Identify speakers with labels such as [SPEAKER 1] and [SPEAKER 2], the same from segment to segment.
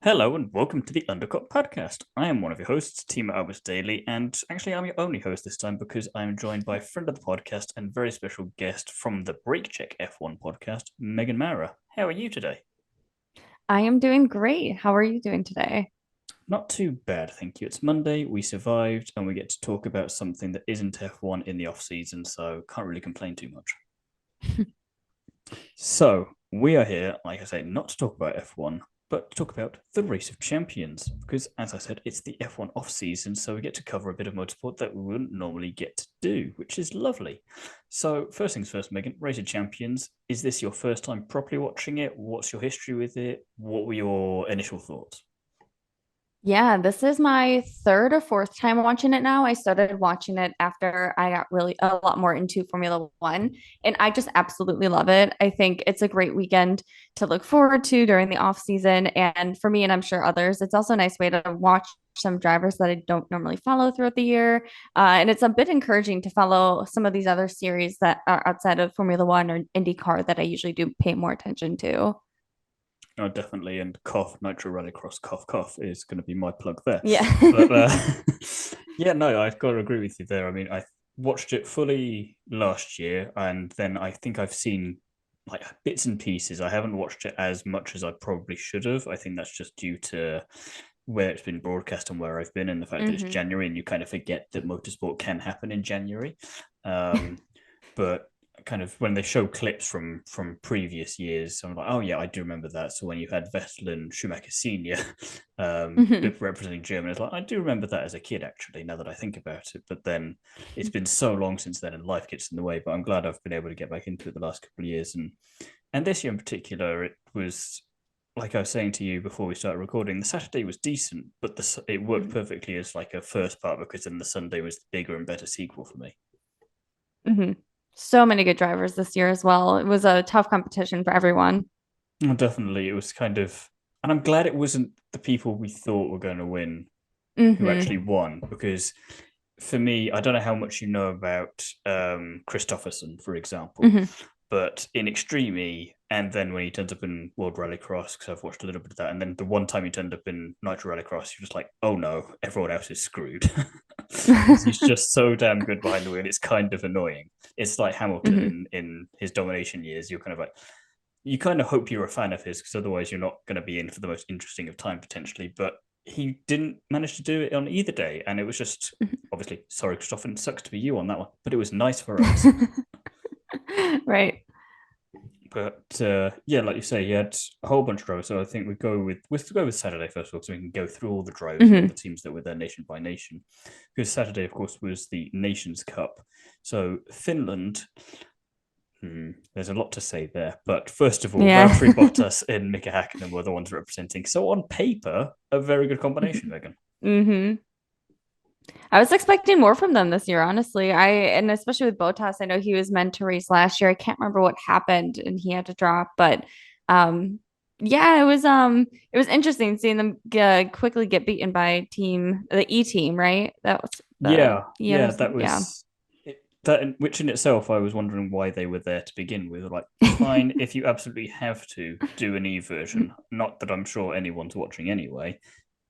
[SPEAKER 1] Hello and welcome to the Undercut Podcast. I am one of your hosts, Thiemo Daily, and actually I'm your only host this time because I'm joined by a friend of the podcast and very special guest from the Brake Check F1 podcast, Megan Maurer. How are you today?
[SPEAKER 2] I am doing great. How are you doing today?
[SPEAKER 1] Not too bad, thank you. It's Monday, we survived, and we get to talk about something that isn't F1 in the off season, so can't really complain too much. So, we are here, like I say, not to talk about F1, but to talk about the Race of Champions. Because, as I said, it's the F1 off season, so we get to cover a bit of motorsport that we wouldn't normally get to do, which is lovely. So, first things first, Megan, Race of Champions, is this your first time properly watching it? What's your history with it? What were your initial thoughts?
[SPEAKER 2] Yeah, this is my third or fourth time watching it now. I started watching it after I got really a lot more into Formula One, and I just absolutely love it. I think it's a great weekend to look forward to during the off season. And for me, and I'm sure others, it's also a nice way to watch some drivers that I don't normally follow throughout the year. And it's a bit encouraging to follow some of these other series that are outside of Formula One or IndyCar that I usually do pay more attention to.
[SPEAKER 1] Oh, definitely. And cough, Nitro Rallycross, cough, cough is going to be my plug there.
[SPEAKER 2] Yeah.
[SPEAKER 1] But yeah, no, I've got to agree with you there. I mean, I watched it fully last year, and then I think I've seen like bits and pieces. I haven't watched it as much as I probably should have. I think that's just due to where it's been broadcast and where I've been, and the fact that it's
[SPEAKER 2] Hmm.
[SPEAKER 1] January, and you kind of forget that motorsport can happen in January. Um, but kind of when they show clips from previous years, I'm like, oh yeah, I do remember that. So when you had Vettel and Schumacher Senior
[SPEAKER 2] Hmm.
[SPEAKER 1] representing Germany, it's like I do remember that as a kid, actually. Now that I think about it, but then it's been so long since then, and life gets in the way. But I'm glad I've been able to get back into it the last couple of years, and this year in particular, it was like I was saying to you before we started recording, the Saturday was decent, but it worked perfectly as like a first part because then the Sunday was the bigger and better sequel for me.
[SPEAKER 2] Hmm. So many good drivers this year as well. It was a tough competition for everyone.
[SPEAKER 1] Oh, definitely, it was kind of, and I'm glad it wasn't the people we thought were going to win who
[SPEAKER 2] Hmm.
[SPEAKER 1] actually won because for me, I don't know how much you know about Christopherson, for example,
[SPEAKER 2] Hmm.
[SPEAKER 1] but in Extreme E, and then when he turns up in World Rallycross, because I've watched a little bit of that, and then the one time he turned up in Nitro Rallycross, you're just like, oh no, everyone else is screwed. Because he's just so damn good behind the wheel. It's kind of annoying. It's like Hamilton
[SPEAKER 2] Hmm.
[SPEAKER 1] in his domination years. You're kind of like, you kind of hope you're a fan of his because otherwise you're not going to be in for the most interesting of time potentially. But he didn't manage to do it on either day, and it was just obviously sorry, Christopher, it sucks to be you on that one, but it was nice for us. But yeah, like you say, you had a whole bunch of drivers. So I think we go with Saturday first of all, so we can go through all the drivers and all
[SPEAKER 2] Hmm.
[SPEAKER 1] the teams that were there nation by nation. Because Saturday, of course, was the Nations Cup. So Finland, there's a lot to say there. But first of all,
[SPEAKER 2] Yeah.
[SPEAKER 1] Valtteri Bottas and Mika Hakkinen were the ones representing. So on paper, a very good combination, Megan.
[SPEAKER 2] Hmm. I was expecting more from them this year, honestly. And especially with Botas, I know he was meant to race last year. I can't remember what happened and he had to drop, but um yeah, it was interesting seeing them quickly get beaten by the E team, right? That was the
[SPEAKER 1] Yeah, yeah,
[SPEAKER 2] Yes,
[SPEAKER 1] that
[SPEAKER 2] yeah.
[SPEAKER 1] was that. Which in itself, I was wondering why they were there to begin with. Like, fine, if you absolutely have to do an E version. Not that I'm sure anyone's watching anyway.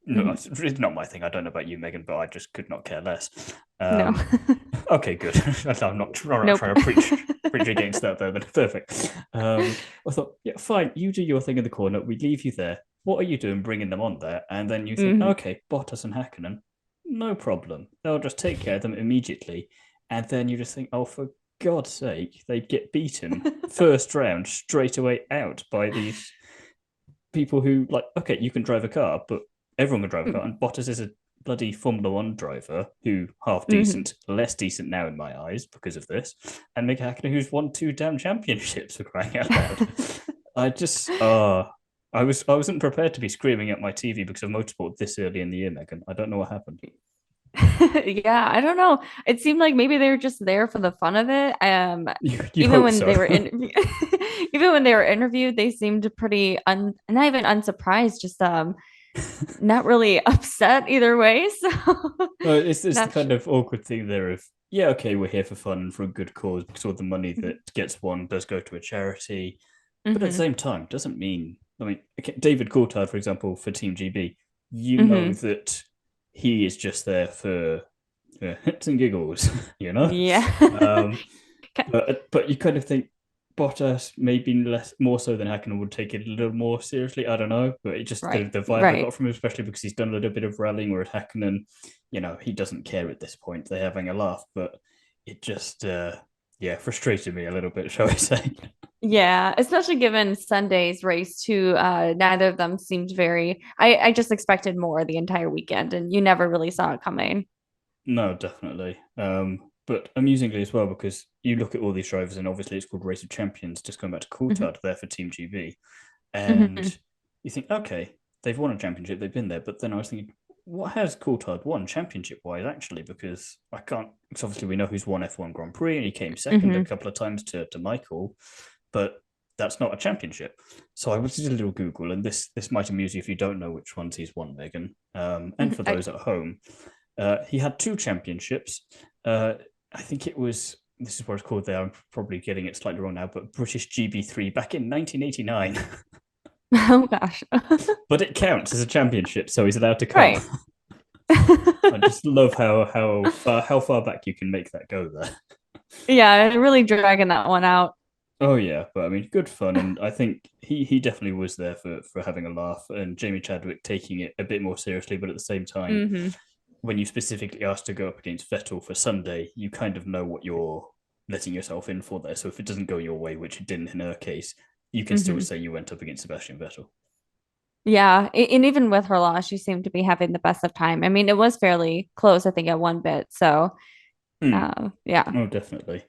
[SPEAKER 1] No,
[SPEAKER 2] Mhm.
[SPEAKER 1] it's not my thing. I don't know about you, Megan, but I just could not care less.
[SPEAKER 2] No.
[SPEAKER 1] Okay, good. I'm not
[SPEAKER 2] Nope.
[SPEAKER 1] trying to preach against that though. But perfect. I thought, yeah, fine. You do your thing in the corner. We leave you there. What are you doing, bringing them on there? And then you think,
[SPEAKER 2] Hmm.
[SPEAKER 1] okay, Bottas and Hakkinen, no problem. They'll just take care of them immediately. And then you just think, oh, for God's sake, they get beaten first round straight away out by these people who like, okay, you can drive a car, but everyone can drive a car, and Bottas is a bloody Formula One driver who half
[SPEAKER 2] Hmm.
[SPEAKER 1] decent, less decent now in my eyes because of this, and Mick Hakkinen who's won two damn championships for crying out loud. I just I wasn't prepared to be screaming at my TV because of motorsport this early in the year, Megan. I don't know what happened.
[SPEAKER 2] Yeah, I don't know. It seemed like maybe they were just there for the fun of it.
[SPEAKER 1] You'd
[SPEAKER 2] Even
[SPEAKER 1] hope
[SPEAKER 2] when
[SPEAKER 1] so.
[SPEAKER 2] they were even when they were interviewed, they seemed pretty not even unsurprised, just not really upset either way. So
[SPEAKER 1] No, it's the
[SPEAKER 2] not
[SPEAKER 1] kind
[SPEAKER 2] sure.
[SPEAKER 1] of awkward thing there of yeah, okay, we're here for fun and for a good cause because all the money that gets won does go to a charity. But at the
[SPEAKER 2] Hmm.
[SPEAKER 1] same time, doesn't mean I mean, okay, David Coulthard, for example, for Team GB, you know
[SPEAKER 2] Hmm.
[SPEAKER 1] that he is just there for hits and giggles, you know.
[SPEAKER 2] Yeah.
[SPEAKER 1] Um, but you kind of think Bottas maybe less more so than Hakkinen would take it a little more seriously. I don't know, but it just
[SPEAKER 2] Right.
[SPEAKER 1] the vibe I
[SPEAKER 2] Right.
[SPEAKER 1] got from him, especially because he's done a little bit of rallying, whereas Hakkinen, he doesn't care at this point. They're having a laugh, but it just yeah, frustrated me a little bit, shall I say?
[SPEAKER 2] Yeah, especially given Sunday's race too. Neither of them seemed very I just expected more the entire weekend and you never really saw it coming.
[SPEAKER 1] No, definitely. But amusingly as well, because you look at all these drivers, and obviously it's called Race of Champions. Just going back to
[SPEAKER 2] Hmm.
[SPEAKER 1] Coulthard there for Team GB,
[SPEAKER 2] Hmm.
[SPEAKER 1] and you think, okay, they've won a championship, they've been there. But then I was thinking, what has Coulthard won championship wise actually? Because I can't. Because obviously we know who's won F1 Grand Prix, and he came second a
[SPEAKER 2] Hmm.
[SPEAKER 1] couple of times to Michael, but that's not a championship. So I was did a little Google, and this might amuse you if you don't know which ones he's won, Megan. And for
[SPEAKER 2] I,
[SPEAKER 1] those at home, he had two championships. Uh, I think it was, this is what it's called there. I'm probably getting it slightly wrong now, but British GB3 back in 1989.
[SPEAKER 2] oh gosh.
[SPEAKER 1] But it counts as a championship, so he's allowed to come.
[SPEAKER 2] Right.
[SPEAKER 1] I just love how far back you can make that go there.
[SPEAKER 2] Yeah, really dragging that one out.
[SPEAKER 1] Oh yeah, but I mean, good fun, and I think he definitely was there for having a laugh, and Jamie Chadwick taking it a bit more seriously, but at the same time,
[SPEAKER 2] Hmm.
[SPEAKER 1] when you specifically asked to go up against Vettel for Sunday, you kind of know what you're letting yourself in for there. So if it doesn't go your way, which it didn't in her case, you can still
[SPEAKER 2] Hmm.
[SPEAKER 1] say you went up against Sebastian Vettel.
[SPEAKER 2] Yeah, and even with her loss, she seemed to be having the best of time. I mean, it was fairly close, I think, at one bit. So,
[SPEAKER 1] Hmm.
[SPEAKER 2] yeah.
[SPEAKER 1] Oh, definitely.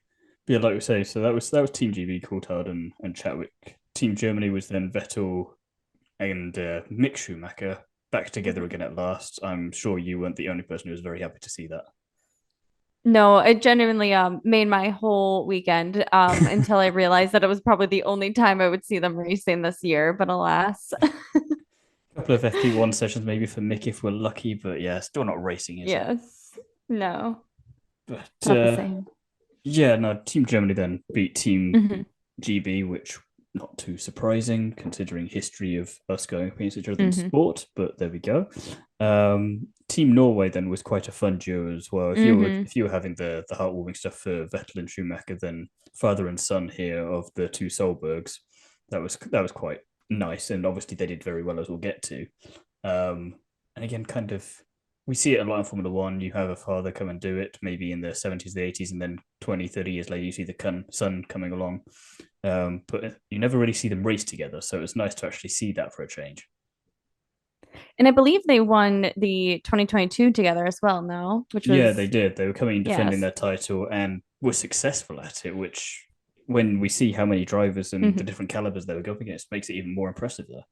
[SPEAKER 1] But yeah, like we say, so that was Team GB, Coulthard and Chatwick. Team Germany was then Vettel and Mick Schumacher back together again at last. I'm sure you weren't the only person who was very happy to see
[SPEAKER 2] No, it genuinely made my whole weekend
[SPEAKER 1] that.
[SPEAKER 2] until I realized that it was probably the only time I would see them racing this year. But alas,
[SPEAKER 1] A couple of FP1 sessions maybe for Mick if we're lucky, but yeah, still not racing, is it?
[SPEAKER 2] yes, no,
[SPEAKER 1] But
[SPEAKER 2] not the same.
[SPEAKER 1] yeah, no, Team Germany then beat Team
[SPEAKER 2] Hmm.
[SPEAKER 1] GB, which not too surprising considering history of us going against each other in
[SPEAKER 2] Hmm.
[SPEAKER 1] sport, but there we go. Team Norway then was quite a fun duo as well. If you were
[SPEAKER 2] Hmm.
[SPEAKER 1] if you were having the heartwarming stuff for Vettel and Schumacher, then father and son here of the two Solbergs, that was quite nice, and obviously they did very well as we'll get to. And again, kind of we see it a lot in Formula One. You have a father come and do it, maybe in the 70s, the 80s, and then 20, 30 years later, you see the son coming along. But you never really see them race together. So it's nice to actually see that for a change.
[SPEAKER 2] And I believe they won the 2022 together as well. No, which
[SPEAKER 1] Yeah, they
[SPEAKER 2] was
[SPEAKER 1] did. They were coming and defending
[SPEAKER 2] yes.
[SPEAKER 1] their title and were successful at it, which, when we see how many drivers and the
[SPEAKER 2] Hmm.
[SPEAKER 1] different calibers they were going against, makes it even more impressive there.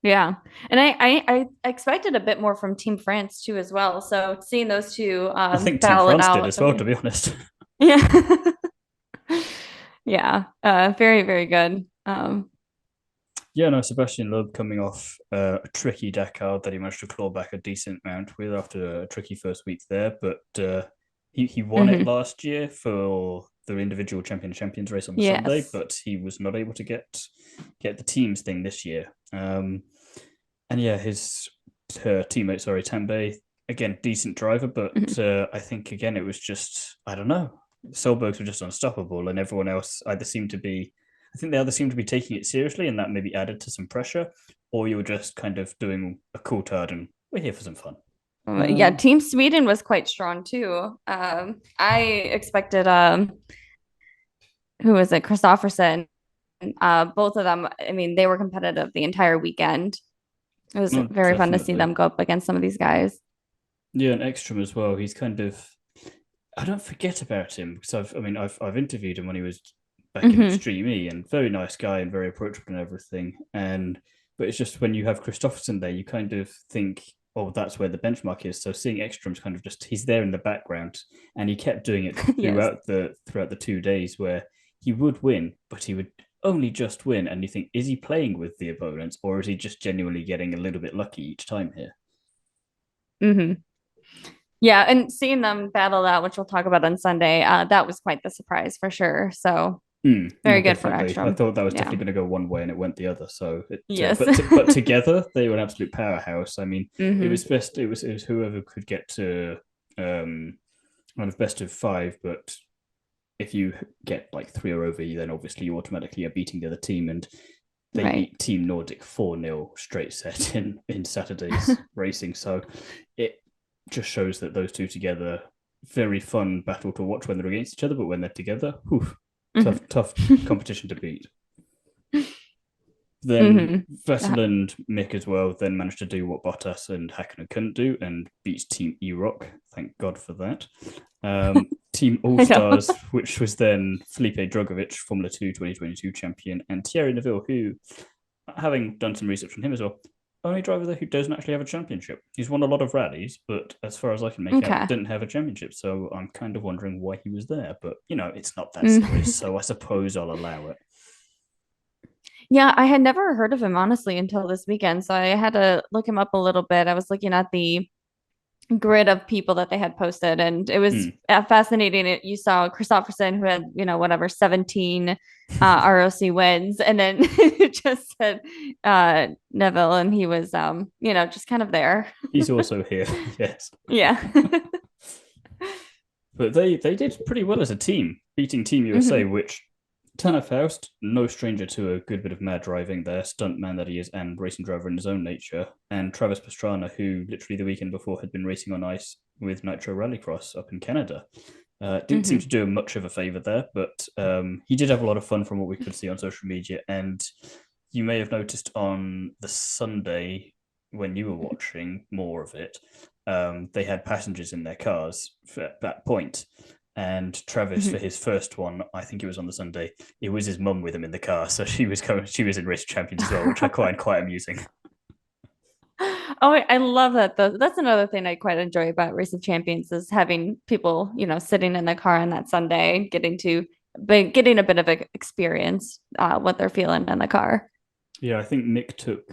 [SPEAKER 2] Yeah, and I expected a bit more from Team France too as well. So seeing those two
[SPEAKER 1] I think Team
[SPEAKER 2] battle it
[SPEAKER 1] France did
[SPEAKER 2] out
[SPEAKER 1] as
[SPEAKER 2] the
[SPEAKER 1] well, to
[SPEAKER 2] way,
[SPEAKER 1] be honest.
[SPEAKER 2] yeah, yeah, very very good.
[SPEAKER 1] Yeah, no, Sebastian Loeb coming off a tricky Dakar that he managed to claw back a decent amount with after a tricky first week there, but he won it
[SPEAKER 2] Hmm.
[SPEAKER 1] last year for the individual champions race on the Sunday,
[SPEAKER 2] Yes.
[SPEAKER 1] but he was not able to get the teams thing this year. And yeah, his teammate, sorry, Tambay, again decent driver,
[SPEAKER 2] Hmm.
[SPEAKER 1] but I think again it was just I don't know. Solbergs were just unstoppable, and everyone else either seemed to be I think they either seemed to be taking it seriously, and that maybe added to some pressure, or you were just kind of doing a cool tard and we're here for some fun.
[SPEAKER 2] Yeah,
[SPEAKER 1] Um,
[SPEAKER 2] Team Sweden was quite strong too. I expected who was it, Christopherson. Both of them. I mean, they were competitive the entire weekend. It was
[SPEAKER 1] no,
[SPEAKER 2] very fun to see
[SPEAKER 1] definitely.
[SPEAKER 2] them go up against some of these guys.
[SPEAKER 1] Yeah, and Ekstrom as well. He's kind of I don't forget about him because I've interviewed him when he was back in
[SPEAKER 2] Hmm.
[SPEAKER 1] Extreme E and very nice guy and very approachable and everything. And but it's just when you have Christopherson there, you kind of think, oh, that's where the benchmark is. So seeing Ekstrom's kind of just he's there in the background, and he kept doing it
[SPEAKER 2] Yes.
[SPEAKER 1] throughout the 2 days where he would win, but he would only just win. And you think, is he playing with the opponents or is he just genuinely getting a little bit lucky each time here?
[SPEAKER 2] Hmm. Yeah, and seeing them battle out, which we'll talk about on Sunday, that was quite the surprise for sure. So,
[SPEAKER 1] No,
[SPEAKER 2] Very good for
[SPEAKER 1] definitely. I
[SPEAKER 2] Ekstrom.
[SPEAKER 1] thought that was
[SPEAKER 2] Yeah.
[SPEAKER 1] definitely going to go one way, and it went the other. So,
[SPEAKER 2] Yes.
[SPEAKER 1] but together they were an absolute powerhouse. I mean, it
[SPEAKER 2] Hmm.
[SPEAKER 1] was best. It was whoever could get to um, kind of best of five. But if you get like three or over, then obviously you automatically are beating the other team, and they
[SPEAKER 2] Right.
[SPEAKER 1] beat Team Nordic 4-0 straight set in Saturday's racing. So it just shows that those two together, very fun battle to watch when they're against each other, but when they're together, whew,
[SPEAKER 2] Hmm.
[SPEAKER 1] tough competition to beat. Then
[SPEAKER 2] Hmm.
[SPEAKER 1] Vettel and Mick as well then managed to do what Bottas and Hakkinen couldn't do and beat Team E-Rock. Thank God for that. Team All
[SPEAKER 2] I know.
[SPEAKER 1] Stars, which was then Felipe Drugovich, Formula 2 2022 champion, and Thierry Neuville, who, having done some research on him as well, only driver there who doesn't actually have a championship. He's won a lot of rallies, but as far as I can make out,
[SPEAKER 2] Okay.
[SPEAKER 1] didn't have a championship. So I'm kind of wondering why he was there. But, it's not that serious.
[SPEAKER 2] Mm.
[SPEAKER 1] So I suppose I'll allow it.
[SPEAKER 2] Yeah, I had never heard of him honestly until this weekend, so I had to look him up a little bit. I was looking at the grid of people that they had posted, and it was
[SPEAKER 1] Hmm.
[SPEAKER 2] fascinating. You saw Christopherson, who had, whatever, 17 ROC wins, and then it just said Neville, and he was, just kind of there.
[SPEAKER 1] He's also here, yes.
[SPEAKER 2] Yeah.
[SPEAKER 1] But they did pretty well as a team, beating Team USA,
[SPEAKER 2] Hmm.
[SPEAKER 1] which Tanner Faust, no stranger to a good bit of mad driving there, stuntman that he is, and racing driver in his own nature, and Travis Pastrana, who literally the weekend before had been racing on ice with Nitro Rallycross up in Canada. Didn't seem
[SPEAKER 2] Hmm.
[SPEAKER 1] to do him much of a favor there, but he did have a lot of fun from what we could see on social media. And you may have noticed on the Sunday when you were watching more of it, they had passengers in their cars at that point. And Travis, for
[SPEAKER 2] Hmm.
[SPEAKER 1] his first one, I think it was on the Sunday, it was his mum with him in the car. So she was in Race Champions as well, which I find quite amusing.
[SPEAKER 2] Oh, I love that though. That's another thing I quite enjoy about Race of Champions is having people, sitting in the car on that Sunday, getting a bit of an experience what they're feeling in the car.
[SPEAKER 1] Yeah, I think Mick took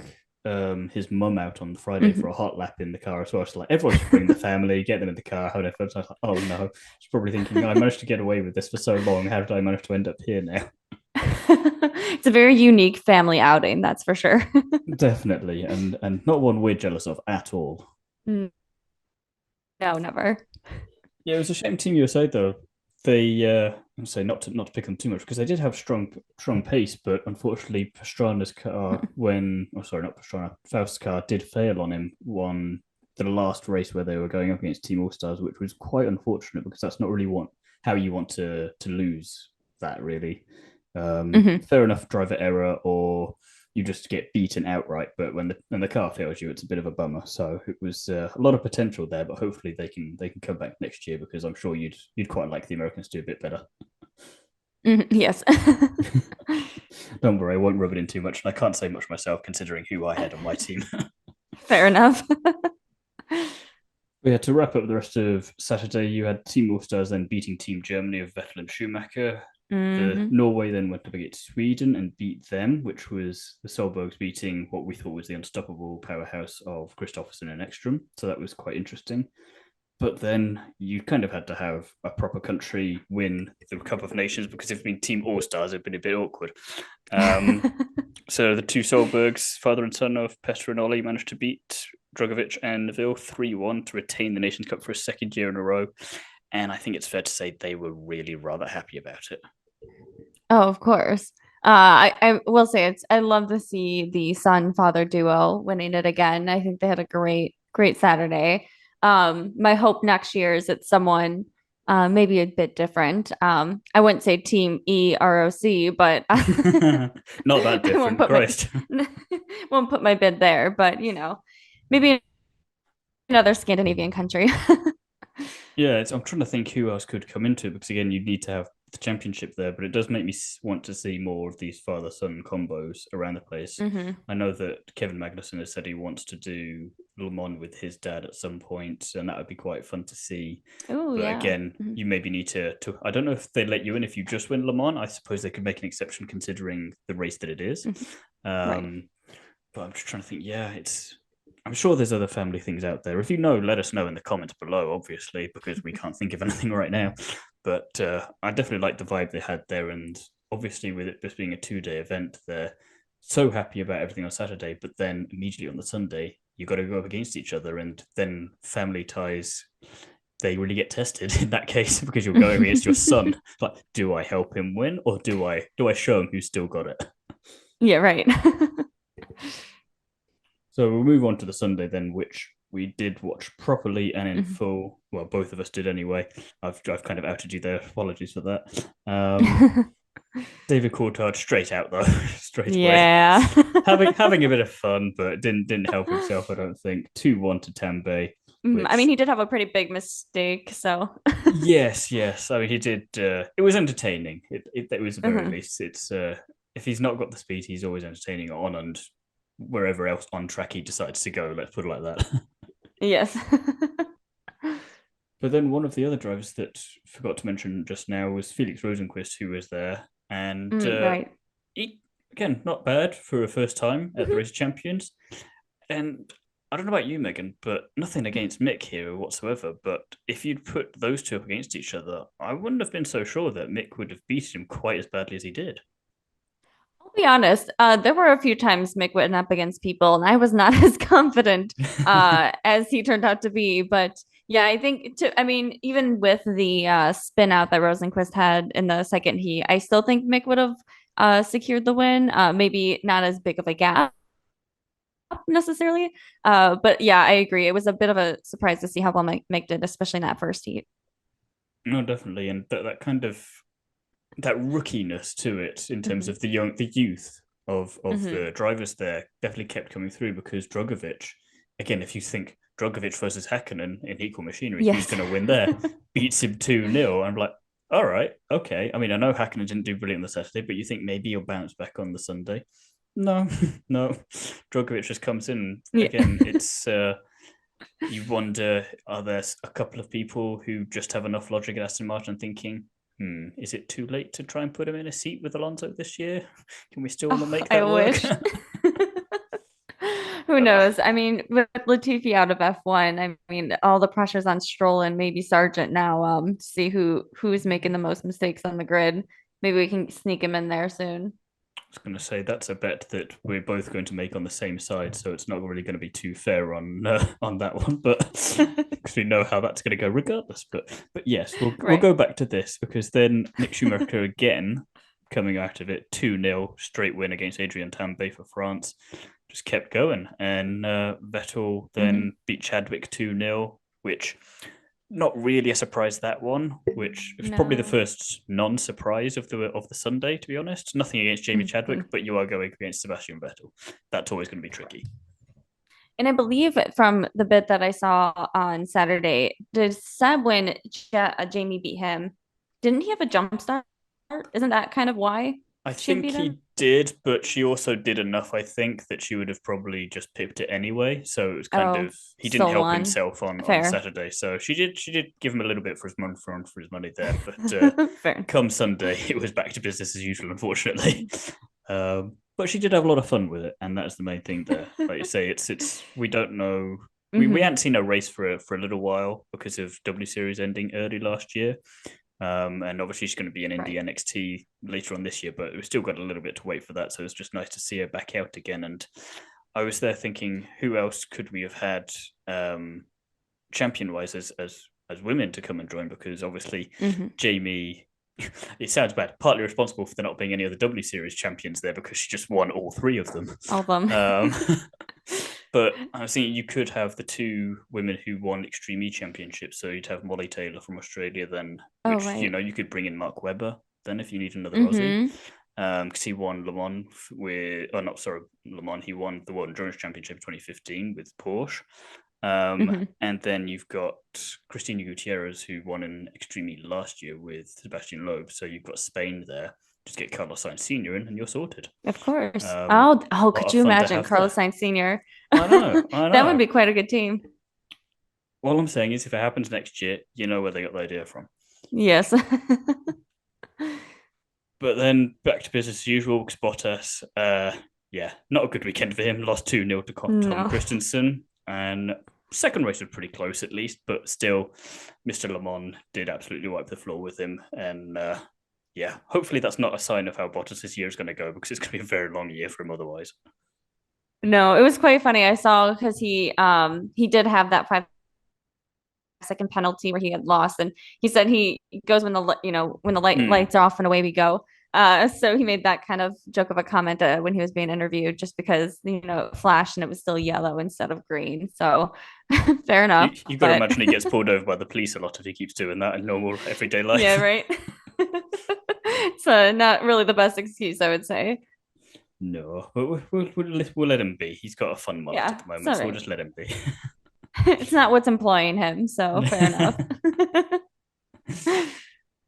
[SPEAKER 1] his mum out on the Friday for
[SPEAKER 2] Mhm.
[SPEAKER 1] a hot lap in the car as well. So like everyone should bring the family, get them in the car, having fun. So I was like, oh no. She's probably thinking, I managed to get away with this for so long. How did I manage to end up here now?
[SPEAKER 2] It's a very unique family outing, that's for sure.
[SPEAKER 1] Definitely. And not one we're jealous of at all.
[SPEAKER 2] No, never.
[SPEAKER 1] Yeah, it was a shame Team USA though. They I'm say not to pick them too much because they did have strong pace, but unfortunately Pastrana's car not Pastrana, Faust's car did fail on him one the last race where they were going up against Team All Stars, which was quite unfortunate because that's not really how you want to lose that really.
[SPEAKER 2] Hmm.
[SPEAKER 1] Fair enough driver error or you just get beaten outright. But when the car fails you, it's a bit of a bummer. So it was a lot of potential there, but hopefully they can come back next year because I'm sure you'd quite like the Americans to do a bit better.
[SPEAKER 2] Hmm. Yes.
[SPEAKER 1] Don't worry, I won't rub it in too much, and I can't say much myself considering who I had on my team.
[SPEAKER 2] Fair enough.
[SPEAKER 1] Yeah, to wrap up the rest of Saturday, you had Team All Stars then beating Team Germany of Vettel and Schumacher. The
[SPEAKER 2] Hmm.
[SPEAKER 1] Norway then went up against Sweden and beat them, which was the Solbergs beating what we thought was the unstoppable powerhouse of Christopherson and Ekstrom. So that was quite interesting. But then you kind of had to have a proper country win the Cup of Nations because if it'd been Team All Stars, it'd been a bit awkward. Um, so the two Solbergs, father and son of Petra and Ollie, managed to beat Drogovic and Neville 3-1 to retain the Nations Cup for a second year in a row. And I think it's fair to say they were really rather happy about it.
[SPEAKER 2] Oh, of course. I will say I love to see the son father duo winning it again. I think they had a great Saturday. My hope next year is it's someone maybe a bit different. I wouldn't say Team EROC, but
[SPEAKER 1] Not that
[SPEAKER 2] I won't
[SPEAKER 1] different,
[SPEAKER 2] put my
[SPEAKER 1] Christ.
[SPEAKER 2] won't put my bid there, but maybe another Scandinavian country.
[SPEAKER 1] Yeah, I'm trying to think who else could come into it because again, you'd need to have the championship there, but it does make me want to see more of these father-son combos around the place.
[SPEAKER 2] Hmm.
[SPEAKER 1] I know that Kevin Magnussen has said he wants to do Le Mans with his dad at some point, and that would be quite fun to see.
[SPEAKER 2] Oh
[SPEAKER 1] But
[SPEAKER 2] yeah.
[SPEAKER 1] again,
[SPEAKER 2] Mhm.
[SPEAKER 1] you maybe need to. I don't know if they let you in if you just win Le Mans. I suppose they could make an exception considering the race that it is.
[SPEAKER 2] Mhm. Right.
[SPEAKER 1] Um, but I'm just trying to think. Yeah, I'm sure there's other family things out there. If you know, let us know in the comments below, obviously, because we can't think of anything right now. But I definitely like the vibe they had there, and obviously with it just being a 2-day event, they're so happy about everything on Saturday, but then immediately on the Sunday, you got to go up against each other, and then family ties, they really get tested in that case because you're going against your son. Like, do I help him win, or do I show him who's still got it?
[SPEAKER 2] Yeah, right.
[SPEAKER 1] So we'll move on to the Sunday then, which we did watch properly and in
[SPEAKER 2] Mhm.
[SPEAKER 1] full. Well, both of us did anyway. I've kind of outed you there. Apologies for that. Um, David Coulthard straight out though, straight away,
[SPEAKER 2] Yeah.
[SPEAKER 1] having a bit of fun, but didn't help himself. I don't think 2-1 to Tambay,
[SPEAKER 2] I mean,
[SPEAKER 1] which
[SPEAKER 2] he did have a pretty big mistake, so.
[SPEAKER 1] yes. I mean, he did. It was entertaining. It was at the very
[SPEAKER 2] Uh-huh.
[SPEAKER 1] least. It's if he's not got the speed, he's always entertaining on and wherever else on track he decides to go. Let's put it like that.
[SPEAKER 2] Yes.
[SPEAKER 1] But then one of the other drivers that forgot to mention just now was Felix Rosenquist, who was there, and
[SPEAKER 2] Right.
[SPEAKER 1] he again not bad for a first time at the
[SPEAKER 2] Mhm.
[SPEAKER 1] Race of Champions. And I don't know about you, Megan, but nothing against Mick here whatsoever. But if you'd put those two up against each other, I wouldn't have been so sure that Mick would have beaten him quite as badly as he did.
[SPEAKER 2] I'll be honest, there were a few times Mick went up against people, and I was not as confident as he turned out to be. But yeah, I mean, even with the spin out that Rosenquist had in the second heat, I still think Mick would have secured the win. Maybe not as big of a gap necessarily. But yeah, I agree. It was a bit of a surprise to see how well Mick did, especially in that first heat.
[SPEAKER 1] No, definitely, and that kind of that rookiness to it in terms
[SPEAKER 2] Hmm.
[SPEAKER 1] of the youth of
[SPEAKER 2] Hmm.
[SPEAKER 1] the drivers there definitely kept coming through because Drogovic, again, if you think Drogovic versus Hakkinen in equal machinery, who's
[SPEAKER 2] Yes.
[SPEAKER 1] going to win there? Beats him 2-0. I'm like, all right, okay. I mean, I know Hakkinen didn't do brilliant on the Saturday, but you think maybe he'll bounce back on the Sunday. No, no. Drogovic just comes in
[SPEAKER 2] Yeah.
[SPEAKER 1] again. It's you wonder, are there a couple of people who just have enough logic at Aston Martin thinking, is it too late to try and put him in a seat with Alonso this year? Can we still not
[SPEAKER 2] Oh,
[SPEAKER 1] make
[SPEAKER 2] I
[SPEAKER 1] that work?
[SPEAKER 2] wish. Who knows? I mean, with Latifi out of F1, I mean, all the pressure's on Stroll and maybe Sargent now, to see who's making the most mistakes on the grid. Maybe we can sneak him in there soon.
[SPEAKER 1] I was going to say that's a bet that we're both going to make on the same side, so it's not really going to be too fair on that one, but because we know how that's going to go regardless. But yes, we'll
[SPEAKER 2] Right.
[SPEAKER 1] go back to this because then Mick Schumacher again coming out of it 2-0 straight win against Adrian Tambay for France, just kept going, and Vettel
[SPEAKER 2] Hmm.
[SPEAKER 1] then beat Chadwick 2-0, which not really a surprise, that one, which was probably the
[SPEAKER 2] No.
[SPEAKER 1] first non-surprise of the Sunday, to be honest. Nothing against Jamie
[SPEAKER 2] Mhm.
[SPEAKER 1] Chadwick, but you are going against Sebastian Vettel. That's always going to be tricky.
[SPEAKER 2] And I believe from the bit that I saw on Saturday, did Seb when Jamie beat him? Didn't he have a jump start? Isn't that kind of why
[SPEAKER 1] I
[SPEAKER 2] she
[SPEAKER 1] think
[SPEAKER 2] beat him?
[SPEAKER 1] he did, but she also did enough, I think, that she would have probably just pipped it anyway. So it was kind
[SPEAKER 2] Oh,
[SPEAKER 1] of he didn't
[SPEAKER 2] still
[SPEAKER 1] help
[SPEAKER 2] won.
[SPEAKER 1] himself on the
[SPEAKER 2] Fair.
[SPEAKER 1] Saturday. So she did give him a little bit for his money there. But
[SPEAKER 2] Fair.
[SPEAKER 1] come Sunday, it was back to business as usual, unfortunately. But she did have a lot of fun with it, and that's the main thing there. Like you say, it's we don't know. We
[SPEAKER 2] Hmm.
[SPEAKER 1] hadn't seen a race for a little while because of W Series ending early last year. And obviously she's going to be in Indy
[SPEAKER 2] Right.
[SPEAKER 1] NXT later on this year, but we've still got a little bit to wait for that. So it's just nice to see her back out again. And I was there thinking, who else could we have had champion wise as women to come and join? Because obviously
[SPEAKER 2] Hmm.
[SPEAKER 1] Jamie, it sounds bad, partly responsible for there not being any other W Series champions there because she just won all three of them.
[SPEAKER 2] All of them.
[SPEAKER 1] Um, but I was thinking you could have the two women who won Extreme E championships. So you'd have Molly Taylor from Australia, then
[SPEAKER 2] Oh,
[SPEAKER 1] which
[SPEAKER 2] right.
[SPEAKER 1] you could bring in Mark Webber then if you need another Aussie.
[SPEAKER 2] Hmm.
[SPEAKER 1] Because he won Le Mans with, oh not sorry, Le Mans. He won the World Endurance Championship in 2015 with Porsche.
[SPEAKER 2] Hmm.
[SPEAKER 1] And then you've got Cristina Gutierrez, who won in Extreme E last year with Sebastian Loeb. So you've got Spain there. Just get Carlos Sainz Sr. in, and you're sorted.
[SPEAKER 2] Of course.
[SPEAKER 1] Um,
[SPEAKER 2] Oh,
[SPEAKER 1] a lot
[SPEAKER 2] could
[SPEAKER 1] of
[SPEAKER 2] you
[SPEAKER 1] fun to
[SPEAKER 2] imagine
[SPEAKER 1] have
[SPEAKER 2] Carlos
[SPEAKER 1] there.
[SPEAKER 2] Sainz Sr.?
[SPEAKER 1] I know, I
[SPEAKER 2] That would
[SPEAKER 1] know.
[SPEAKER 2] be quite a good team.
[SPEAKER 1] All I'm saying is, if it happens next year, you know where they got the idea from.
[SPEAKER 2] Yes.
[SPEAKER 1] But then back to business as usual. Bottas, yeah, not a good weekend for him. Lost 2-0 to Tom
[SPEAKER 2] No.
[SPEAKER 1] Christensen. And second race was pretty close at least, but still, Mr. Le Mans did absolutely wipe the floor with him. And yeah, hopefully that's not a sign of how Bottas's year is going to go because it's going to be a very long year for him otherwise.
[SPEAKER 2] No, it was quite funny. I saw because he did have that 5 second penalty where he had lost, and he said he goes when when the
[SPEAKER 1] Hmm.
[SPEAKER 2] lights are off and away we go. So he made that kind of joke of a comment when he was being interviewed, just because it flashed and it was still yellow instead of green. So fair enough,
[SPEAKER 1] You've got to
[SPEAKER 2] but
[SPEAKER 1] imagine he gets pulled over by the police a lot if he keeps doing that in normal everyday
[SPEAKER 2] yeah,
[SPEAKER 1] life.
[SPEAKER 2] right. So not really the best excuse, I would say.
[SPEAKER 1] No, but we'll let him be. He's got a fun mullet at
[SPEAKER 2] Yeah,
[SPEAKER 1] the
[SPEAKER 2] it's
[SPEAKER 1] moment,
[SPEAKER 2] all
[SPEAKER 1] so we'll
[SPEAKER 2] right.
[SPEAKER 1] just let him be.
[SPEAKER 2] It's not what's employing him, so fair enough.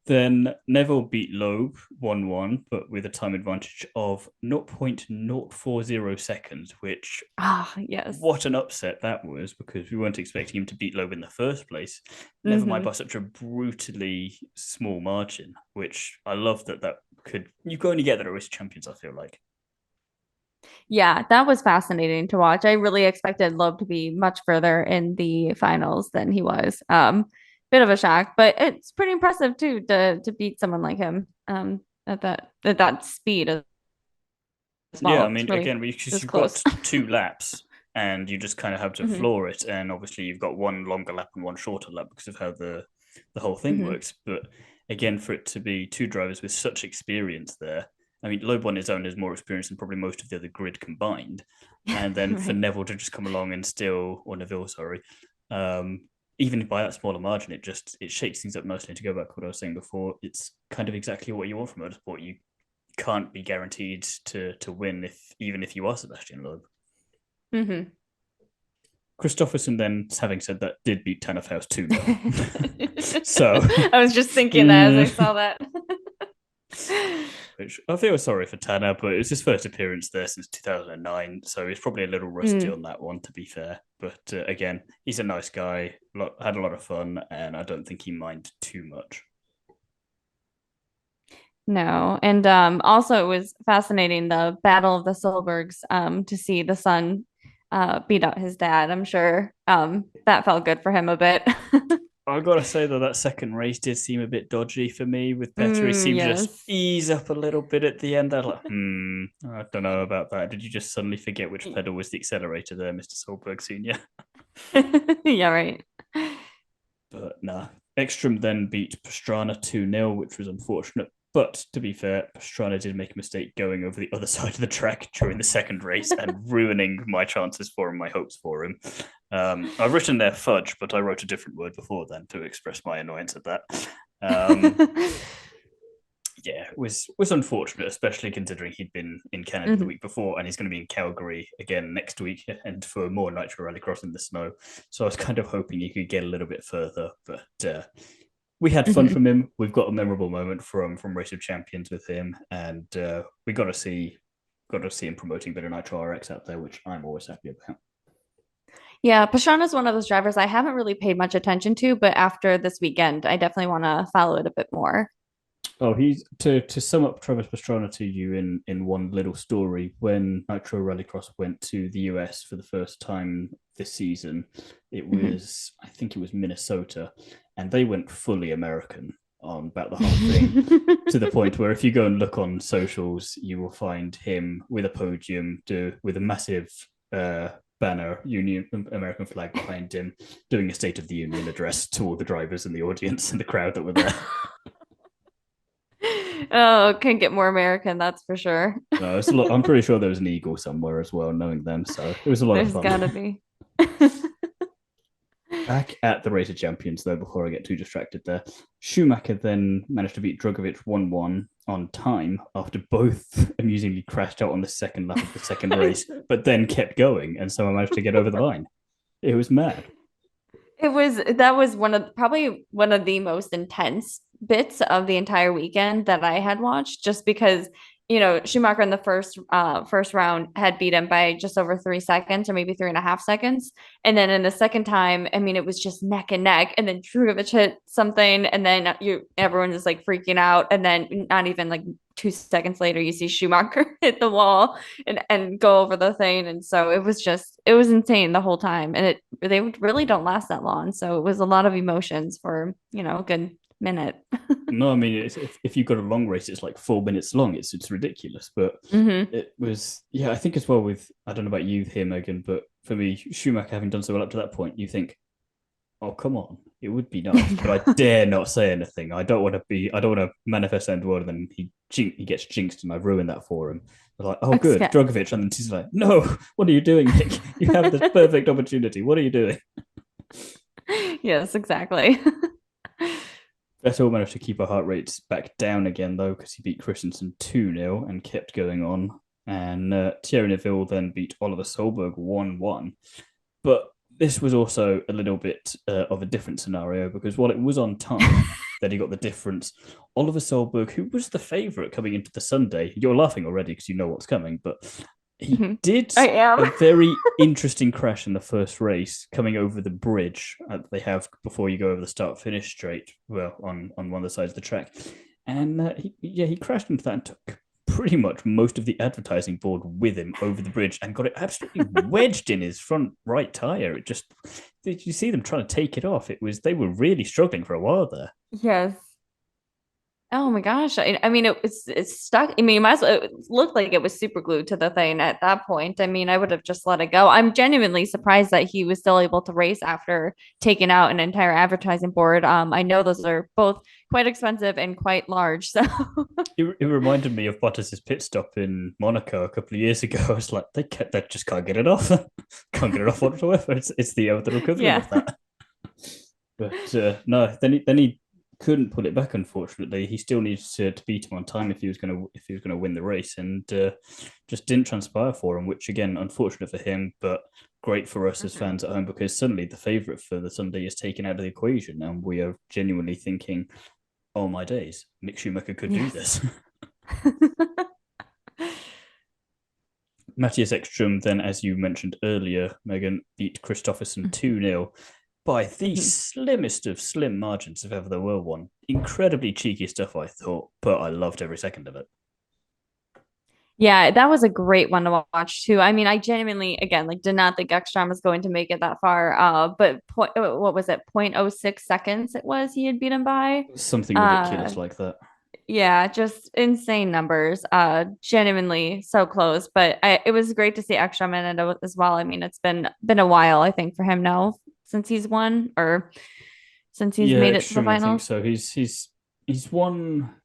[SPEAKER 1] Then Neville beat Loeb 1-1, but with a time advantage of 0.040 seconds, which
[SPEAKER 2] Ah, yes.
[SPEAKER 1] what an upset that was because we weren't expecting him to beat Loeb in the first place. Never mind
[SPEAKER 2] Hmm.
[SPEAKER 1] by such a brutally small margin, which I love that could you can only get that at race champions, I feel like.
[SPEAKER 2] Yeah, that was fascinating to watch. I really expected Loeb to be much further in the finals than he was. Bit of a shock, but it's pretty impressive too to beat someone like him at that speed as
[SPEAKER 1] Yeah, I
[SPEAKER 2] well. It's
[SPEAKER 1] mean,
[SPEAKER 2] really
[SPEAKER 1] again,
[SPEAKER 2] it
[SPEAKER 1] because
[SPEAKER 2] was
[SPEAKER 1] you've
[SPEAKER 2] close.
[SPEAKER 1] got 2 laps and you just kind of have to
[SPEAKER 2] Hmm.
[SPEAKER 1] floor it, and obviously you've got one longer lap and one shorter lap because of how the whole thing
[SPEAKER 2] Hmm.
[SPEAKER 1] works. But again, for it to be two drivers with such experience there, I mean, Loeb on his own has more experience than probably most of the other grid combined, and then for
[SPEAKER 2] Right.
[SPEAKER 1] Neville to just come along and still, or Neville, sorry, um, even by that smaller margin, it shakes things up nicely. And to go back to what I was saying before, it's kind of exactly what you want from motorsport. You can't be guaranteed to win if even if you are Sebastian Loeb.
[SPEAKER 2] Hmm.
[SPEAKER 1] Christopherson then, having said that, did beat Tannerhaus 2-0. So,
[SPEAKER 2] I was just thinking that as I
[SPEAKER 1] mm,
[SPEAKER 2] saw that.
[SPEAKER 1] which I feel sorry for Tanner, but it was his first appearance there since 2009, so he's probably a little rusty
[SPEAKER 2] Mm.
[SPEAKER 1] on that one, to be fair. But again, he's a nice guy, had a lot of fun, and I don't think he minded too much.
[SPEAKER 2] No. And also it was fascinating the battle of the Solbergs to see the son beat out his dad. I'm sure that felt good for him a bit.
[SPEAKER 1] I gotta say though, that second race did seem a bit dodgy for me with Petr. He seemed to just
[SPEAKER 2] Yes.
[SPEAKER 1] ease up a little bit at the end. I was like, I don't know about that. Did you just suddenly forget which pedal was the accelerator there, Mr. Solberg Senior?
[SPEAKER 2] Yeah, right.
[SPEAKER 1] But nah. Ekstrom then beat Pastrana 2-0, which was unfortunate. But to be fair, Pastrana did make a mistake going over the other side of the track during the second race and ruining my chances for him, my hopes for him. I've written there fudge, but I wrote a different word before then to express my annoyance at that. Um, yeah, it was unfortunate, especially considering he'd been in Canada the
[SPEAKER 2] Mhm.
[SPEAKER 1] week before, and he's going to be in Calgary again next week, and for more Nitro Rallycross in the snow. So I was kind of hoping he could get a little bit further, but we had fun
[SPEAKER 2] Mhm.
[SPEAKER 1] from him. We've got a memorable moment from Race of Champions with him, and we got to see him promoting a bit of Nitro RX out there, which I'm always happy about.
[SPEAKER 2] Yeah, Pastrana's one of those drivers I haven't really paid much attention to, but after this weekend, I definitely want to follow it a bit more.
[SPEAKER 1] Oh, he's to sum up Travis Pastrana to you in one little story. When Nitro Rallycross went to the US for the first time this season,
[SPEAKER 2] Mhm.
[SPEAKER 1] I think it was Minnesota, and they went fully American on about the whole thing to the point where if you go and look on socials, you will find him with a podium, with a massive uh, banner, Union American flag behind him, doing a State of the Union address to all the drivers and the audience and the crowd that were there.
[SPEAKER 2] Oh, it couldn't get more American, that's for sure.
[SPEAKER 1] No, it's a lot. I'm pretty sure there was an eagle somewhere as well, knowing them. So it was a lot of
[SPEAKER 2] There's
[SPEAKER 1] fun.
[SPEAKER 2] gotta be.
[SPEAKER 1] Back at the Race of Champions, though, before I get too distracted there, Schumacher then managed to beat Drugovic 1-1 on time after both amusingly crashed out on the second lap of the second race, but then kept going. And so I managed to get over the line. It was mad.
[SPEAKER 2] That was probably one of the most intense bits of the entire weekend that I had watched, just because Schumacher in the first round had beat him by just over 3 seconds or maybe 3.5 seconds. And then in the second time, I mean, it was just neck and neck. And then Drugovich hit something, and then everyone is like freaking out. And then not even like 2 seconds later, you see Schumacher hit the wall and go over the thing. And so it was insane the whole time. And they really don't last that long. So it was a lot of emotions for a good minute.
[SPEAKER 1] No, I mean, if you've got a long race, it's like 4 minutes long. It's ridiculous. But
[SPEAKER 2] Hmm.
[SPEAKER 1] it was, yeah, I think as well with, I don't know about you here, Megan, but for me, Schumacher having done so well up to that point, you think, oh, come on, it would be nice, but I dare not say anything. I don't want to manifest that in the world, and then he gets jinxed, and I ruin that for him. I'm like, oh, good, Drogovic, and then he's like, no, what are you doing, Nick? You have this perfect opportunity. What are you doing?
[SPEAKER 2] Yes, exactly.
[SPEAKER 1] Vettel managed to keep our heart rates back down again, though, because he beat Christensen 2-0 and kept going on. And Thierry Neuville then beat Oliver Solberg 1-1. But this was also a little bit of a different scenario because while it was on time that he got the difference, Oliver Solberg, who was the favourite coming into the Sunday, you're laughing already because you know what's coming, but he did
[SPEAKER 2] I am.
[SPEAKER 1] a very interesting crash in the first race coming over the bridge that they have before you go over the start finish straight, well, on one of the sides of the track. And he crashed into that and took pretty much most of the advertising board with him over the bridge and got it absolutely wedged in his front right tire. It just, did you see them trying to take it off? They were really struggling for a while there.
[SPEAKER 2] Yes. Oh my gosh. I mean, it's stuck. I mean, you might as well, it looked like it was super glued to the thing at that point. I mean, I would have just let it go. I'm genuinely surprised that he was still able to race after taking out an entire advertising board. I know those are both quite expensive and quite large. So
[SPEAKER 1] It reminded me of Bottas's pit stop in Monaco a couple of years ago. I was like, they just can't get it off. Can't get it off whatsoever. It's the other equivalent
[SPEAKER 2] yeah.
[SPEAKER 1] of that. But no, then he couldn't put it back. Unfortunately, he still needs to beat him on time if he was gonna win the race, and just didn't transpire for him. Which again, unfortunate for him, but great for us as
[SPEAKER 2] Mhm.
[SPEAKER 1] fans at home because suddenly the favourite for the Sunday is taken out of the equation, and we are genuinely thinking, "Oh my days, Mick Schumacher could do
[SPEAKER 2] Yes.
[SPEAKER 1] this." Matthias Ekstrom then, as you mentioned earlier, Megan beat Christopherson 2-0 by the
[SPEAKER 2] Mhm.
[SPEAKER 1] slimmest of slim margins if ever there were one. Incredibly cheeky stuff, I thought, but I loved every second of it.
[SPEAKER 2] Yeah, that was a great one to watch too. I mean, I genuinely, again, like did not think Ekstrom was going to make it that far. But what was it? 0.06 seconds it was he had beaten by.
[SPEAKER 1] Something
[SPEAKER 2] Uh,
[SPEAKER 1] ridiculous like that.
[SPEAKER 2] yeah, just insane numbers. Genuinely so close. But it was great to see Ekstrom in it as well. I mean, it's been a while, I think, for him now since he's won or since he's
[SPEAKER 1] Yeah,
[SPEAKER 2] made it to the
[SPEAKER 1] Ekstrom, I think
[SPEAKER 2] finals.
[SPEAKER 1] so. He's won.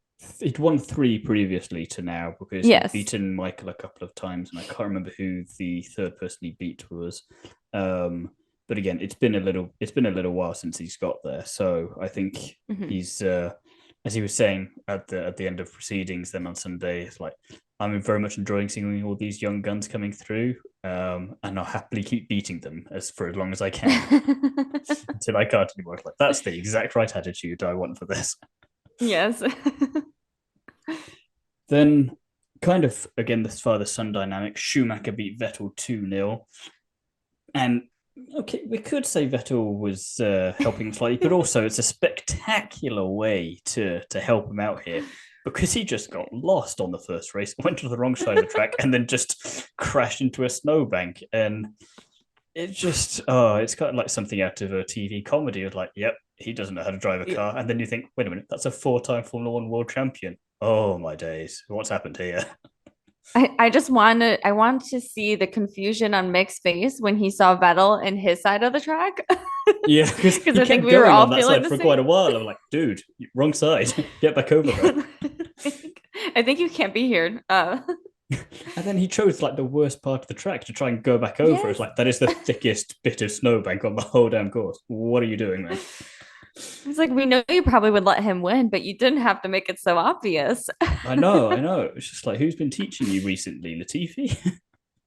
[SPEAKER 1] He'd won three previously to now because he'd
[SPEAKER 2] Yes.
[SPEAKER 1] beaten Michael a couple of times, and I can't remember who the third person he beat was. Um, but again, it's been a little while since he's got there. So I think
[SPEAKER 2] Mhm.
[SPEAKER 1] he's as he was saying at the end of proceedings then on Sunday, it's like I'm very much enjoying seeing all these young guns coming through, and I'll happily keep beating them for as long as I can until I can't anymore. Like that's the exact right attitude I want for this.
[SPEAKER 2] Yes.
[SPEAKER 1] Then, kind of again, this father son dynamic. Schumacher beat Vettel 2-0, and okay, we could say Vettel was helping slightly, but also it's a spectacular way to help him out here because he just got lost on the first race, went to the wrong side of the track, and then just crashed into a snowbank. And it's kind of like something out of a TV comedy. It's like, yep, he doesn't know how to drive a
[SPEAKER 2] Yeah.
[SPEAKER 1] car, and then you think, wait a minute, that's a four-time Formula One world champion. Oh my days, what's happened here?
[SPEAKER 2] I want to see the confusion on Mick's face when he saw Vettel in his side of the track.
[SPEAKER 1] Yeah, because
[SPEAKER 2] Because
[SPEAKER 1] he
[SPEAKER 2] I think
[SPEAKER 1] kept
[SPEAKER 2] we were
[SPEAKER 1] going on
[SPEAKER 2] all
[SPEAKER 1] that
[SPEAKER 2] feeling
[SPEAKER 1] side
[SPEAKER 2] the
[SPEAKER 1] for
[SPEAKER 2] same.
[SPEAKER 1] quite a while. I'm like, dude, wrong side. Get back over there.
[SPEAKER 2] I think you can't be here.
[SPEAKER 1] And then he chose like the worst part of the track to try and go back over. It's
[SPEAKER 2] Yes.
[SPEAKER 1] like that is the thickest bit of snowbank on the whole damn course. What are you doing, man?
[SPEAKER 2] It's like we know you probably would let him win, but you didn't have to make it so obvious.
[SPEAKER 1] I know. It's just like who's been teaching you recently, Latifi?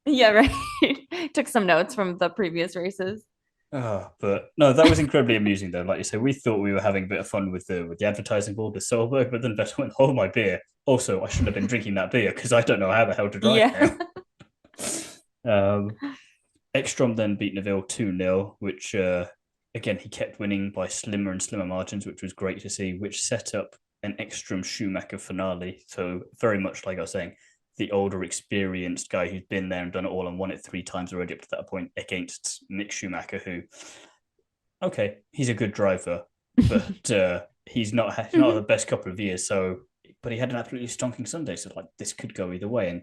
[SPEAKER 2] Yeah, right. Took some notes from the previous races.
[SPEAKER 1] But no, that was incredibly amusing though. Like you said, we thought we were having a bit of fun with the advertising board with Solberg, but then Vettel went, "Hold my beer." Also, I shouldn't have been drinking that beer because I don't know how the hell to drive
[SPEAKER 2] Yeah.
[SPEAKER 1] now. Ekstrom then beat Neville 2-0, which again he kept winning by slimmer and slimmer margins, which was great to see, which set up an Ekstrom Schumacher finale. So very much like I was saying, the older, experienced guy who's been there and done it all and won it three times already up to that point against Mick Schumacher, who, okay, he's a good driver, but he's not the best couple of years. So, but he had an absolutely stonking Sunday. So like this could go either way. And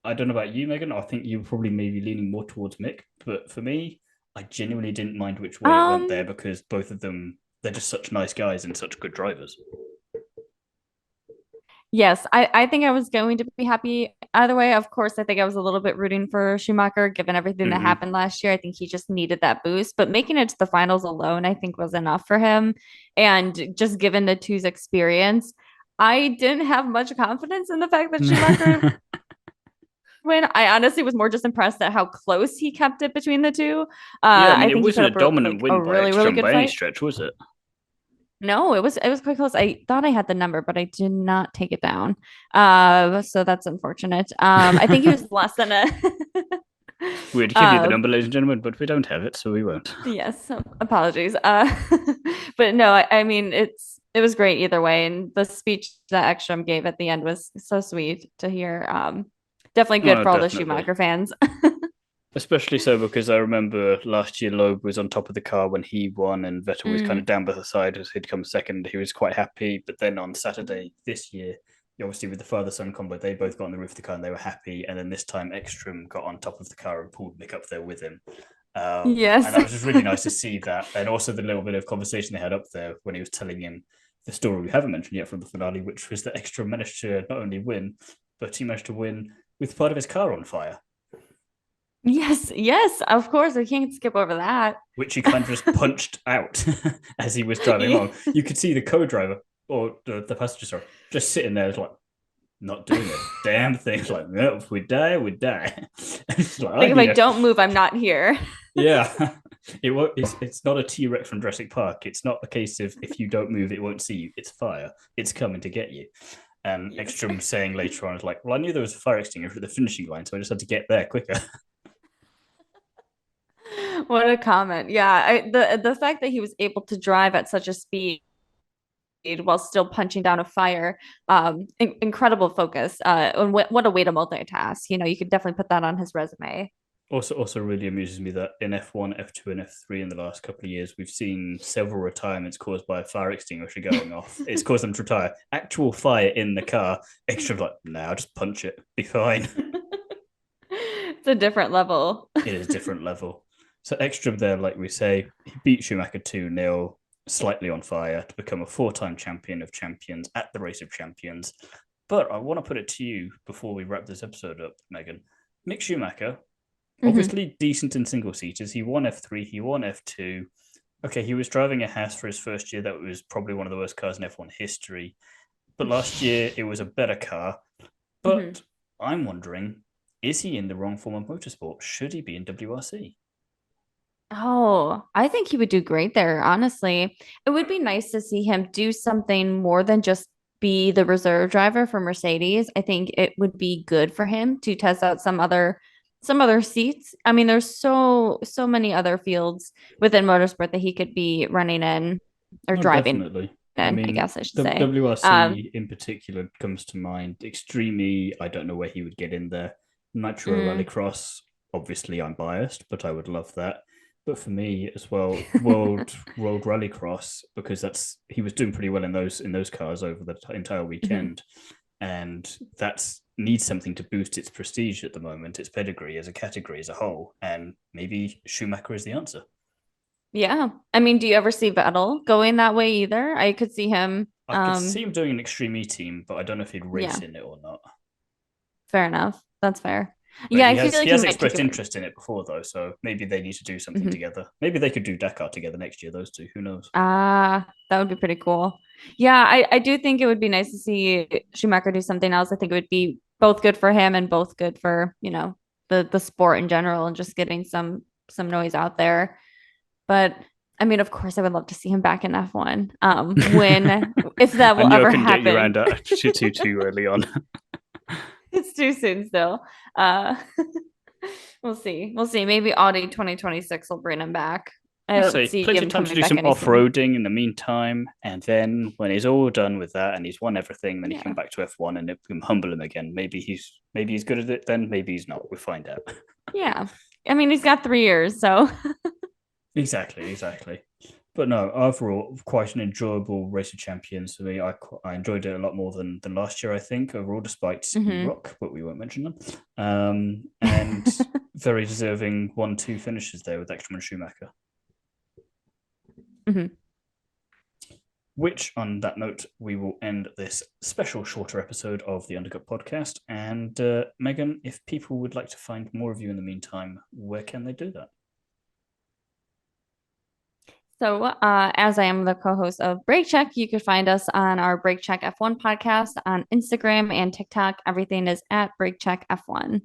[SPEAKER 1] I don't know about you, Megan. I think you probably maybe leaning more towards Mick. But for me, I genuinely didn't mind which way it went there
[SPEAKER 2] Um,
[SPEAKER 1] because both of them they're just such nice guys and such good drivers.
[SPEAKER 2] yes, I think I was going to be happy either way. Of course, I think I was a little bit rooting for Schumacher given everything that
[SPEAKER 1] Mm-hmm.
[SPEAKER 2] happened last year. I think he just needed that boost, but making it to the finals alone, I think was enough for him. And just given the two's experience, I didn't have much confidence in the fact that Schumacher win. I honestly was more just impressed at how close he kept it between the two.
[SPEAKER 1] Yeah, I mean,
[SPEAKER 2] I
[SPEAKER 1] it
[SPEAKER 2] think he put
[SPEAKER 1] wasn't a
[SPEAKER 2] up
[SPEAKER 1] dominant
[SPEAKER 2] like a
[SPEAKER 1] win by
[SPEAKER 2] really, really
[SPEAKER 1] Ekstrom
[SPEAKER 2] good
[SPEAKER 1] by any
[SPEAKER 2] fight.
[SPEAKER 1] stretch, was it?
[SPEAKER 2] No, it was quite close. I thought I had the number, but I did not take it down. So that's unfortunate. I think he was less than a
[SPEAKER 1] We'd give you the
[SPEAKER 2] uh
[SPEAKER 1] number, ladies and gentlemen, but we don't have it, so we won't.
[SPEAKER 2] yes, apologies. But no, I mean it was great either way. And the speech that Ekstrom gave at the end was so sweet to hear. Definitely good
[SPEAKER 1] Oh,
[SPEAKER 2] for all the
[SPEAKER 1] definitely.
[SPEAKER 2] Schumacher fans.
[SPEAKER 1] Especially so because I remember last year Loeb was on top of the car when he won, and Vettel was kind of
[SPEAKER 2] Mm,
[SPEAKER 1] down by the side as he'd come second. He was quite happy, but then on Saturday this year, obviously with the father son combo, they both got on the roof of the car and they were happy. And then this time, Ekstrom got on top of the car and pulled Mick up there with him. And
[SPEAKER 2] yes.
[SPEAKER 1] that was just really nice to see that. And also the little bit of conversation they had up there when he was telling him the story we haven't mentioned yet from the finale, which was that Ekstrom managed to not only win, but he managed to win with part of his car on fire,
[SPEAKER 2] Yes, yes, of course. I can't skip over that.
[SPEAKER 1] which he kind of just punched out as he was driving
[SPEAKER 2] Yeah.
[SPEAKER 1] along. You could see the co-driver or the passenger, sorry, just sitting there, like not doing a damn thing. Like, no, if we die, we die. It's like I
[SPEAKER 2] Like if I
[SPEAKER 1] need a
[SPEAKER 2] don't move, I'm not here.
[SPEAKER 1] yeah. It won't. It's not a T Rex from Jurassic Park. It's not a case of if you don't move, it won't see you. It's fire. It's coming to get you. And
[SPEAKER 2] Yes.
[SPEAKER 1] Ekstrom saying later on is like, well, I knew there was a fire extinguisher at the finishing line, so I just had to get there quicker.
[SPEAKER 2] What a comment. Yeah, the fact that he was able to drive at such a speed while still punching down a fire, incredible focus. And what a way to multitask. You could definitely put that on his resume.
[SPEAKER 1] Also really amuses me that in F1, F2, and F3 in the last couple of years, we've seen several retirements caused by a fire extinguisher going off. It's caused them to retire. Actual fire in the car, extra like, nah, I'll just punch it, be fine.
[SPEAKER 2] It's a different level.
[SPEAKER 1] It is a different level. So extra there, like we say, he beat Schumacher 2-0, slightly on fire to become a four-time champion of champions at the Race of Champions. But I want to put it to you before we wrap this episode up, Megan. Mick Schumacher,
[SPEAKER 2] Mhm.
[SPEAKER 1] obviously decent in single seaters. He won F3, he won F2. Okay, he was driving a Haas for his first year. That was probably one of the worst cars in F1 history. But last year it was a better car.
[SPEAKER 2] Mhm.
[SPEAKER 1] But I'm wondering, is he in the wrong form of motorsport? Should he be in WRC?
[SPEAKER 2] Oh, I think he would do great there, honestly. It would be nice to see him do something more than just be the reserve driver for Mercedes. I think it would be good for him to test out some other seats. I mean, there's so many other fields within motorsport that he could be running in or
[SPEAKER 1] No,
[SPEAKER 2] driving
[SPEAKER 1] definitely. I
[SPEAKER 2] in, I
[SPEAKER 1] mean,
[SPEAKER 2] guess I should
[SPEAKER 1] the
[SPEAKER 2] say. Um,
[SPEAKER 1] WRC in particular comes to mind. Extremely, I don't know where he would get in there. Nitro
[SPEAKER 2] mm,
[SPEAKER 1] Rallycross, obviously I'm biased, but I would love that. But for me as well, World Rallycross, because that's he was doing pretty well in those cars over the entire
[SPEAKER 2] mhm.
[SPEAKER 1] weekend, and that's needs something to boost its prestige at the moment, its pedigree as a category as a whole, and maybe Schumacher is the answer.
[SPEAKER 2] Yeah. I mean, do you ever see Vettel going that way either? I could see him.
[SPEAKER 1] I could see him doing an Extreme E team, but I don't know if he'd race
[SPEAKER 2] Yeah,
[SPEAKER 1] in it or not.
[SPEAKER 2] fair enough. That's fair.
[SPEAKER 1] But
[SPEAKER 2] Yeah, I feel
[SPEAKER 1] he
[SPEAKER 2] like he
[SPEAKER 1] has
[SPEAKER 2] might take
[SPEAKER 1] expressed
[SPEAKER 2] it.
[SPEAKER 1] interest in it before though, so maybe they need to do something
[SPEAKER 2] Mhm.
[SPEAKER 1] together. Maybe they could do Dakar together next year. Those two, who knows?
[SPEAKER 2] Ah, that would be pretty cool. Yeah, I do think it would be nice to see Schumacher do something else. I think it would be both good for him and both good for, the sport in general and just getting some noise out there. But I mean, of course, I would love to see him back in F1. When if that
[SPEAKER 1] I
[SPEAKER 2] will
[SPEAKER 1] knew I
[SPEAKER 2] ever
[SPEAKER 1] couldn't get you
[SPEAKER 2] happen.
[SPEAKER 1] around that too early on.
[SPEAKER 2] It's too soon still. Uh we'll see. We'll see. Maybe Audi 2026 will bring him back. I
[SPEAKER 1] I
[SPEAKER 2] don't
[SPEAKER 1] say
[SPEAKER 2] see
[SPEAKER 1] plenty
[SPEAKER 2] him
[SPEAKER 1] of time to
[SPEAKER 2] coming
[SPEAKER 1] do
[SPEAKER 2] back
[SPEAKER 1] some
[SPEAKER 2] any
[SPEAKER 1] off
[SPEAKER 2] sooner.
[SPEAKER 1] roading in the meantime, and then when he's all done with that and he's won everything, then he come
[SPEAKER 2] Yeah.
[SPEAKER 1] back to F1 and it can humble him again. Maybe he's good at it then, maybe he's not. We'll find out.
[SPEAKER 2] Yeah. I mean, he's got 3 years, so
[SPEAKER 1] Exactly. But no, overall, quite an enjoyable race of champions for me. I enjoyed it a lot more than last year, I think, overall, despite
[SPEAKER 2] Mhm.
[SPEAKER 1] E-Rock, but we won't mention them. And very deserving 1-2 finishes there with Ekstrom and Schumacher.
[SPEAKER 2] Mhm.
[SPEAKER 1] Which, on that note, we will end this special shorter episode of the Undercut podcast. And Megan, if people would like to find more of you in the meantime, where can they do that?
[SPEAKER 2] So, as I am the co-host of Break Check, you could find us on our Break Check F1 podcast on Instagram and TikTok. Everything is at Break Check F1.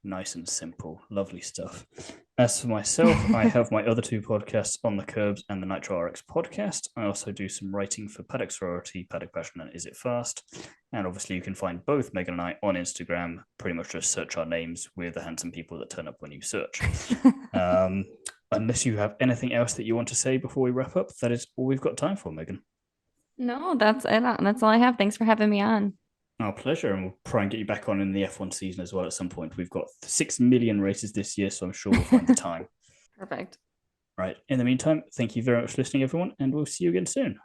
[SPEAKER 1] Nice and simple. Lovely stuff. As for myself, I have my other two podcasts, On the Curbs and the Nitro RX podcast. I also do some writing for Paddock Sorority, Paddock Passion, and Is It Fast? And obviously, you can find both Megan and I on Instagram. Pretty much just search our names. We're the handsome people that turn up when you search. Unless you have anything else that you want to say before we wrap up, that is all we've got time for, Megan.
[SPEAKER 2] No, that's it. That's all I have. Thanks for having me on.
[SPEAKER 1] Our pleasure, and we'll try and get you back on in the F1 season as well at some point. We've got 6 million races this year, so I'm sure we'll find the time.
[SPEAKER 2] Perfect.
[SPEAKER 1] Right. In the meantime, thank you very much for listening, everyone, and we'll see you again soon.